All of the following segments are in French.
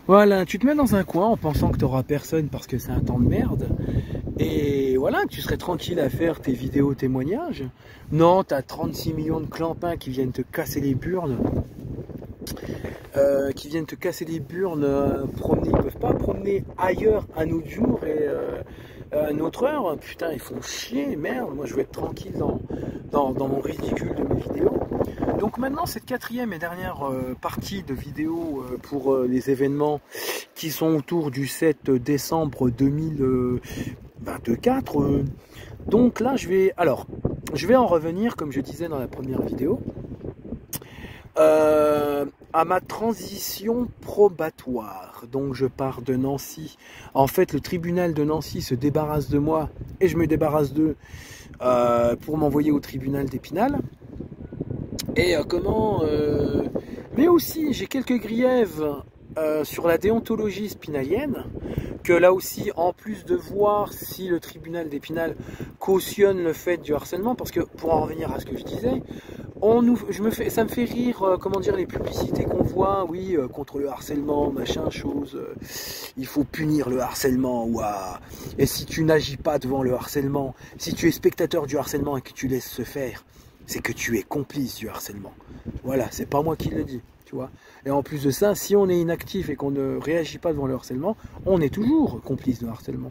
Voilà, tu te mets dans un coin en pensant que tu n'auras personne parce que c'est un temps de merde. Et voilà, que tu serais tranquille à faire tes vidéos témoignages. Non, tu as 36 millions de clampins qui viennent te casser les burnes. Promener, ils peuvent pas promener ailleurs un autre jour et à une autre heure. Putain, ils font chier, merde. Moi, je veux être tranquille dans mon ridicule de mes vidéos. Donc maintenant, cette quatrième et dernière partie de vidéo pour les événements qui sont autour du 7 décembre 2024. Donc là, je vais en revenir, comme je disais dans la première vidéo, à ma transition probatoire. Donc je pars de Nancy. En fait, le tribunal de Nancy se débarrasse de moi et je me débarrasse d'eux pour m'envoyer au tribunal d'Épinal. Et mais aussi, j'ai quelques griefs sur la déontologie spinalienne, que là aussi, en plus de voir si le tribunal d'Épinal cautionne le fait du harcèlement, parce que pour en revenir à ce que je disais, ça me fait rire, comment dire, les publicités qu'on voit, oui, contre le harcèlement, machin, chose, il faut punir le harcèlement, ouah. Et si tu n'agis pas devant le harcèlement, si tu es spectateur du harcèlement et que tu laisses se faire, c'est que tu es complice du harcèlement. Voilà, c'est pas moi qui le dis, tu vois. Et en plus de ça, si on est inactif et qu'on ne réagit pas devant le harcèlement, on est toujours complice de harcèlement.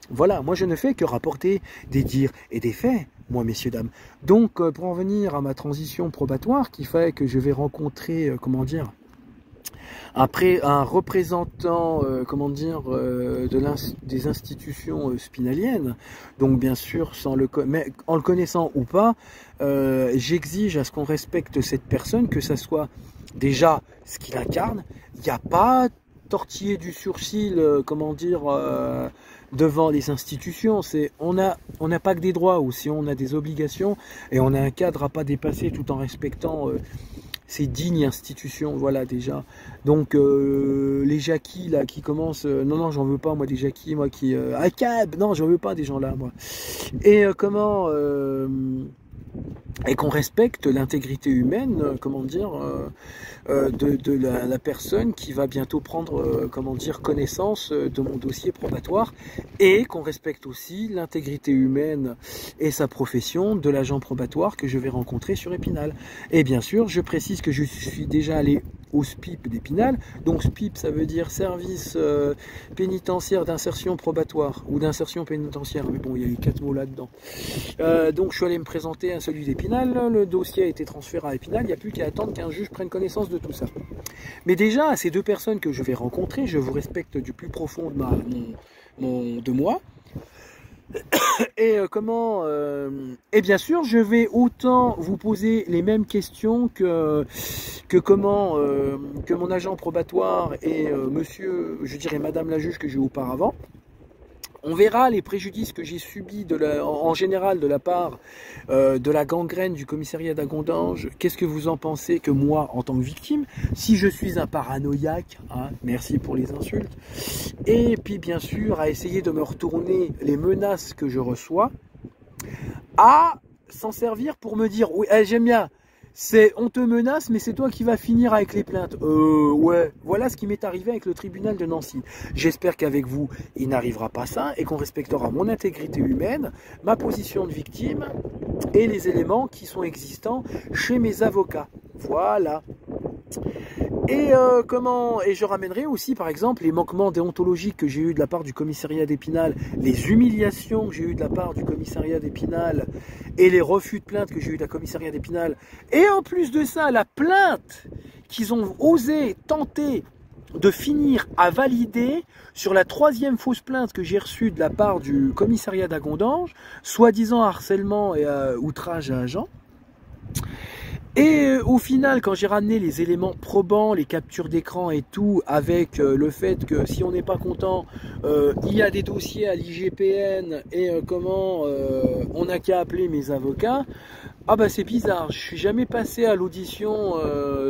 Voilà, moi je ne fais que rapporter des dires et des faits, moi messieurs, dames. Donc, pour en venir à ma transition probatoire, qui fait que je vais rencontrer, un représentant, des institutions spinaliennes, donc bien sûr, mais en le connaissant ou pas, j'exige à ce qu'on respecte cette personne, que ça soit déjà ce qu'il incarne. Il n'y a pas tortiller du sourcil, devant les institutions. On n'a pas que des droits, aussi on a des obligations, et on a un cadre à pas dépasser tout en respectant ces dignes institutions, voilà déjà. Donc les Jackies là qui commencent, non j'en veux pas moi des Jackies, moi qui ACAB, non j'en veux pas des gens là moi. Et et qu'on respecte l'intégrité humaine, de la personne qui va bientôt prendre, connaissance de mon dossier probatoire, et qu'on respecte aussi l'intégrité humaine et sa profession de l'agent probatoire que je vais rencontrer sur Épinal. Et bien sûr, je précise que je suis déjà allé au SPIP d'Épinal. Donc SPIP, ça veut dire service pénitentiaire d'insertion probatoire ou d'insertion pénitentiaire, mais bon, il y a les 4 mots là-dedans. Donc je suis allé me présenter à celui d'Épinal, le dossier a été transféré à Épinal, il n'y a plus qu'à attendre qu'un juge prenne connaissance de tout ça. Mais déjà, ces deux personnes que je vais rencontrer, je vous respecte du plus profond de moi. Et et bien sûr, je vais autant vous poser les mêmes questions que mon agent probatoire et madame la juge que j'ai auparavant. On verra les préjudices que j'ai subis en général de la part de la gangrène du commissariat d'Agondange. Qu'est-ce que vous en pensez, que moi, en tant que victime, si je suis un paranoïaque, hein, merci pour les insultes, et puis bien sûr à essayer de me retourner les menaces que je reçois, à s'en servir pour me dire, oui, j'aime bien, on te menace, mais c'est toi qui vas finir avec les plaintes. Ouais, voilà ce qui m'est arrivé avec le tribunal de Nancy. J'espère qu'avec vous, il n'arrivera pas ça et qu'on respectera mon intégrité humaine, ma position de victime et les éléments qui sont existants chez mes avocats. Voilà. Et je ramènerai aussi par exemple les manquements déontologiques que j'ai eu de la part du commissariat d'Épinal, les humiliations que j'ai eu de la part du commissariat d'Épinal et les refus de plainte que j'ai eu de la commissariat d'Épinal, et en plus de ça la plainte qu'ils ont osé tenter de finir à valider sur la 3e fausse plainte que j'ai reçue de la part du commissariat d'Agondange, soi-disant harcèlement et outrage à agent. Et au final, quand j'ai ramené les éléments probants, les captures d'écran et tout, avec le fait que si on n'est pas content, il y a des dossiers à l'IGPN et on n'a qu'à appeler mes avocats. Ah bah c'est bizarre, je suis jamais passé à l'audition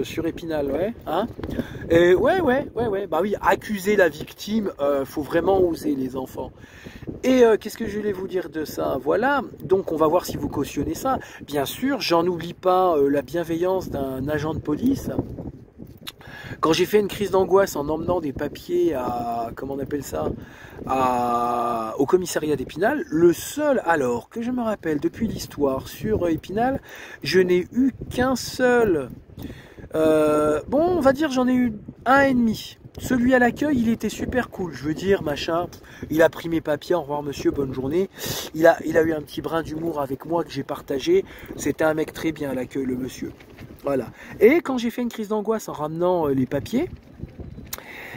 sur Épinal, ouais, hein. Et ouais, bah oui, accuser la victime, faut vraiment oser les enfants. Et qu'est-ce que je voulais vous dire de ça? Voilà, donc on va voir si vous cautionnez ça. Bien sûr, j'en oublie pas la bienveillance d'un agent de police Quand j'ai fait une crise d'angoisse en emmenant des papiers à, comment on appelle ça, au commissariat d'Épinal, le seul, alors que je me rappelle depuis l'histoire sur Épinal, je n'ai eu qu'un seul, bon on va dire j'en ai eu un et demi. Celui à l'accueil, il était super cool, je veux dire, machin, il a pris mes papiers, au revoir monsieur, bonne journée. Il a eu un petit brin d'humour avec moi que j'ai partagé, c'était un mec très bien à l'accueil, le monsieur. Voilà. Et quand j'ai fait une crise d'angoisse en ramenant les papiers,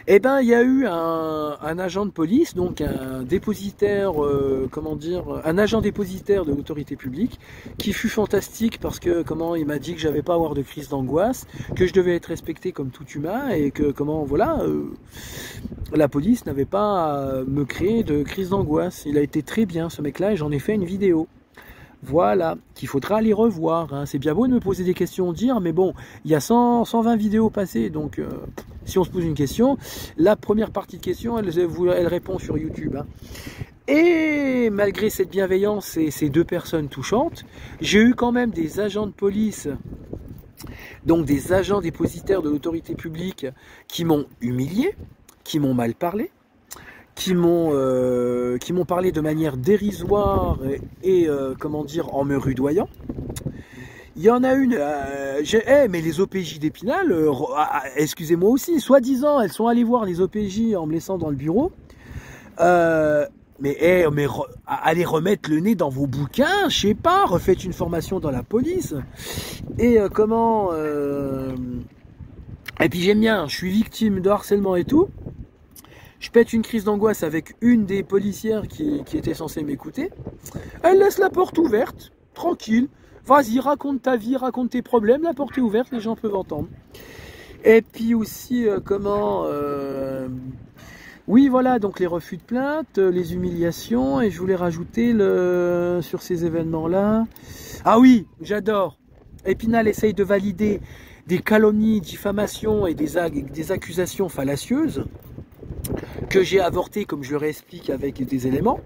eh ben il y a eu un agent de police, donc un dépositaire, comment dire, un agent dépositaire de l'autorité publique, qui fut fantastique parce que comment il m'a dit que j'avais pas à avoir de crise d'angoisse, que je devais être respecté comme tout humain et que comment voilà, la police n'avait pas à me créer de crise d'angoisse. Il a été très bien ce mec-là et j'en ai fait une vidéo. Voilà, qu'il faudra aller revoir. Hein. C'est bien beau de me poser des questions, dire, mais bon, il y a 120 vidéos passées, donc si on se pose une question, la première partie de question, elle répond sur YouTube. Hein. Et malgré cette bienveillance et ces deux personnes touchantes, j'ai eu quand même des agents de police, donc des agents dépositaires de l'autorité publique, qui m'ont humilié, qui m'ont mal parlé, qui m'ont parlé de manière dérisoire et comment dire, en me rudoyant. Il y en a une, mais les OPJ d'Épinal, excusez-moi aussi, soi-disant, elles sont allées voir les OPJ en me laissant dans le bureau, mais allez remettre le nez dans vos bouquins, je sais pas, refaites une formation dans la police, et et puis j'aime bien, je suis victime de harcèlement et tout. Je pète une crise d'angoisse avec une des policières qui était censée m'écouter. Elle laisse la porte ouverte, tranquille. Vas-y, raconte ta vie, raconte tes problèmes. La porte est ouverte, les gens peuvent entendre. Et puis aussi, oui, voilà, donc les refus de plainte, les humiliations. Et je voulais rajouter sur ces événements-là. Ah oui, j'adore. Épinal essaye de valider des calomnies, diffamations et des accusations fallacieuses que j'ai avorté, comme je le réexplique avec des éléments.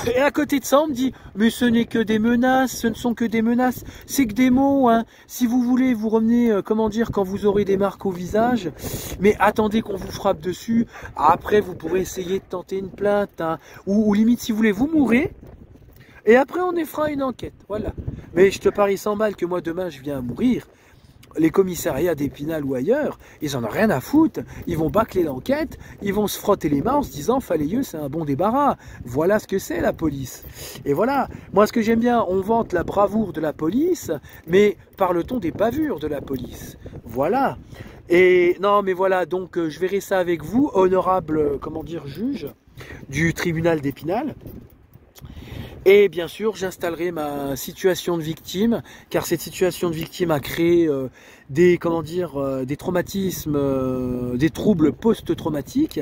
Et à côté de ça, on me dit, mais ce n'est que des menaces, ce ne sont que des menaces, c'est que des mots, hein. Si vous voulez, vous revenez, comment dire, quand vous aurez des marques au visage, mais attendez qu'on vous frappe dessus, après vous pourrez essayer de tenter une plainte, hein. Ou limite, si vous voulez, vous mourrez, et après on fera une enquête, voilà. Mais je te parie 100 balles que moi demain je viens à mourir. Les commissariats d'Épinal ou ailleurs, ils en ont rien à foutre, ils vont bâcler l'enquête, ils vont se frotter les mains en se disant Faléieux c'est un bon débarras, voilà ce que c'est la police. Et voilà, moi ce que j'aime bien, on vante la bravoure de la police, mais parle-t-on des bavures de la police. Voilà, et non mais voilà, donc je verrai ça avec vous, honorable, comment dire, juge du tribunal d'Épinal. Et bien sûr, j'installerai ma situation de victime, car cette situation de victime a créé des traumatismes, des troubles post-traumatiques,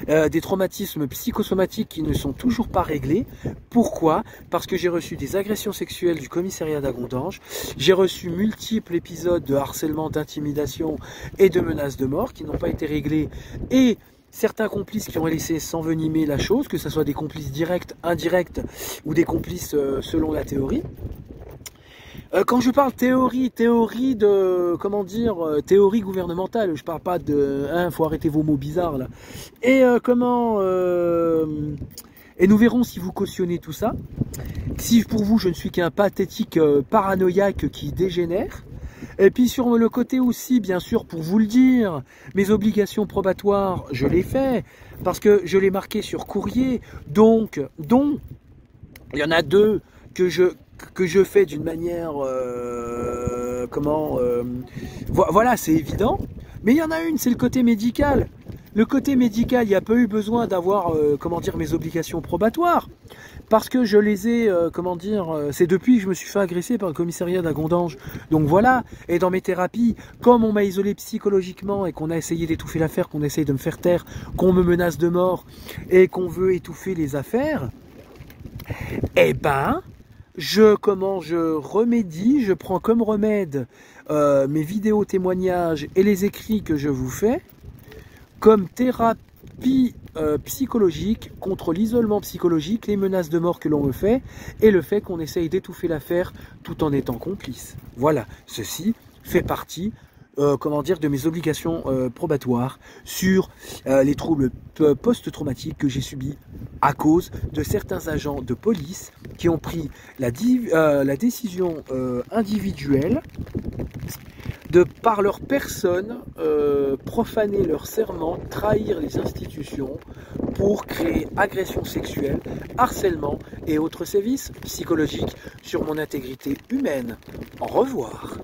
des traumatismes psychosomatiques qui ne sont toujours pas réglés. Pourquoi? Parce que j'ai reçu des agressions sexuelles du commissariat d'Agondange, j'ai reçu multiples épisodes de harcèlement, d'intimidation et de menaces de mort qui n'ont pas été réglés, et certains complices qui ont laissé s'envenimer la chose, que ce soit des complices directs, indirects ou des complices selon la théorie. Quand je parle théorie de, comment dire, théorie gouvernementale, je parle pas de, faut arrêter vos mots bizarres là. Et et nous verrons si vous cautionnez tout ça. Si pour vous je ne suis qu'un pathétique paranoïaque qui dégénère. Et puis sur le côté aussi, bien sûr, pour vous le dire, mes obligations probatoires, je les fais, parce que je les marqué sur courrier, dont il y en a deux que je fais d'une manière, voilà, c'est évident, mais il y en a une, c'est le côté médical. Le côté médical, il n'y a pas eu besoin d'avoir, comment dire, mes obligations probatoires. Parce que je les ai, c'est depuis que je me suis fait agresser par le commissariat d'Agondange. Donc voilà, et dans mes thérapies, comme on m'a isolé psychologiquement et qu'on a essayé d'étouffer l'affaire, qu'on essaye de me faire taire, qu'on me menace de mort et qu'on veut étouffer les affaires, eh ben, je remédie, je prends comme remède mes vidéos témoignages et les écrits que je vous fais comme thérapie psychologique contre l'isolement psychologique, les menaces de mort que l'on me fait et le fait qu'on essaye d'étouffer l'affaire tout en étant complice. Voilà, ceci fait partie comment dire, de mes obligations probatoires sur les troubles post-traumatiques que j'ai subis à cause de certains agents de police qui ont pris la décision individuelle de, par leur personne, profaner leur serment, trahir les institutions pour créer agression sexuelle, harcèlement et autres sévices psychologiques sur mon intégrité humaine. Au revoir.